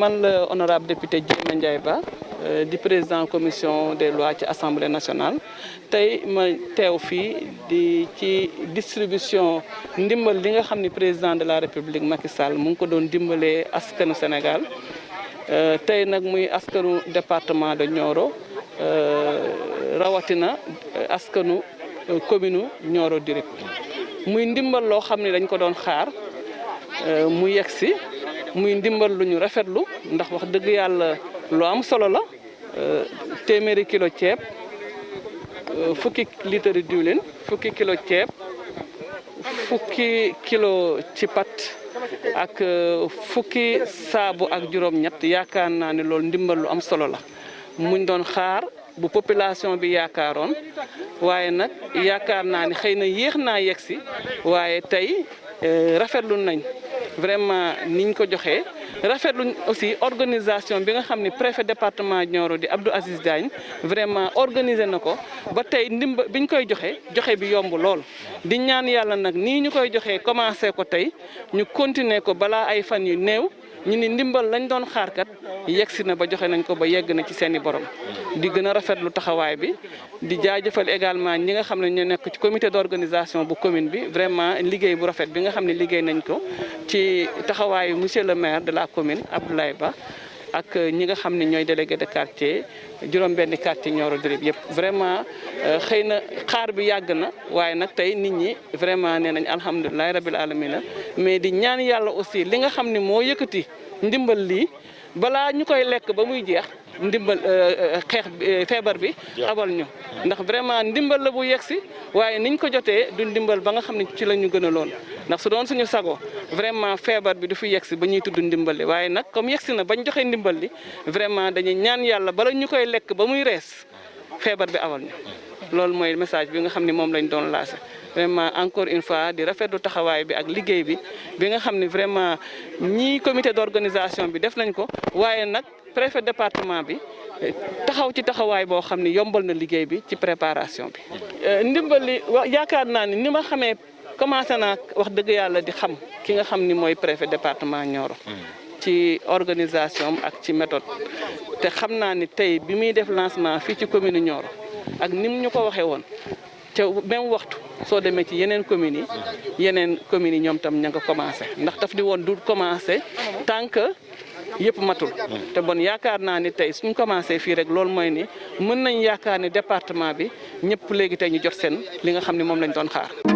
man la honorable député Djémé Ndiaye Ba di président commission des lois ci assemblée nationale tey ma teew fii di ci distribution ndimbal li nga xam ni président de la république Macky Sall mu ngi ko doon dimbalee askanu Sénégal tey nag muy askanu département de Nioro rawatina askanu commune Nioro du Rip muy ndimbal loo xam ne dañ ko doon xaar mu yegsi muy ndimbal lu ñu rafetlu ndax wax dëgg yàlla lu am solo la téeméeri kilo ceeb fukki litre diwlin fukki kilo ceeb fukki kilo ci pat ak fukki saabu ak juróom-ñett yaakaar naa ne loolu ndimbal lu am solo la muñ doon xaar bu population bi yaakaaroon waaye nag yaakaar naa ni xëy na yéex naa yegsi waaye tey rafetlu nañ vraiment niñ ko joxee rafetlu aussi organisation bi nga xam ne préfet département Nioro di Abdou Aziz Diagne vraiment organisé na ko ba tey ndimba biñ koy joxe bi yomb lool di ñaan yàlla nag nii ñu koy joxee commencé ko tey ñu continuer ko balaa ay fan yu néew ñu ni ndimbal lañ doon xaarkat yegsi na ba joxe nañ ko ba yegg na ci seeni borom di gën a rafetlu taxawaay bi di jaajëfal également ñi nga xam ne ñu nekk ci comité d'organisation bu commune bi vraiment liggéey bu rafet bi nga xam ne liggéey nañ ko ci taxawaayu monsieur le maire de la commune Abdoulaye Ba ak ñi nga xam ne ñooy délégué de quartier juróom-benni quartier Nioro du Rip yëpp vraiment xëy na xaar bi yàgg na waaye nag tey nit ñi vraiment nee nañ alhamdulilahi rabil alamina mais di ñaan yàlla aussi li nga xam ne moo yëkkati ndimbal lii balaa ñu koy lekk ba muy jeex ndimbal xeex feebar bi abal ñu ndax vraiment ndimbal la bu yegsi waaye niñ ko jotee du ndimbal ba nga xam ne ci la ñu gën a loon ndax su doon suñu sago vraiment feebar bi du fi yegsi ba ñuy tudd ndimbal li waaye nag comme yegsi na bañ joxe ndimbal li vraiment dañuy ñaan yàlla bala ñu koy lekk ba muy rees feebar bi abal ñu loolu mooy message bi nga xam ne moom lañ doon lancé vraiment encore une fois di rafetlu taxawaay bi ak liggéey bi nga xam ne vraiment ñii comité d'organisation bi def nañ ko waaye nag préfet département bi taxaw ci taxawaay boo xam ne yombal na liggéey bi ci préparation bi. ndimbal li yaakaar naa ni ma xamee commencé naa wax dëgg yàlla di xam ki nga xam ni mooy préfet département Nioro ci organisation ak ci méthode te xam naa ni tey bi muy def lancement fii ci commune Nioro ak ni mu ñu ko waxee woon ca même waxtu soo demee ci yeneen communes yi ñoom tam ña nga commencé ndax daf di woon du commencé tant que yëpp matul te bon yaakaar naa ni tey suñ commencé fii rek loolu mooy ni mën nañ yaakaar ni département bi ñëpp léegi tey ñu jot seen li nga xam ne moom lañ doon xaar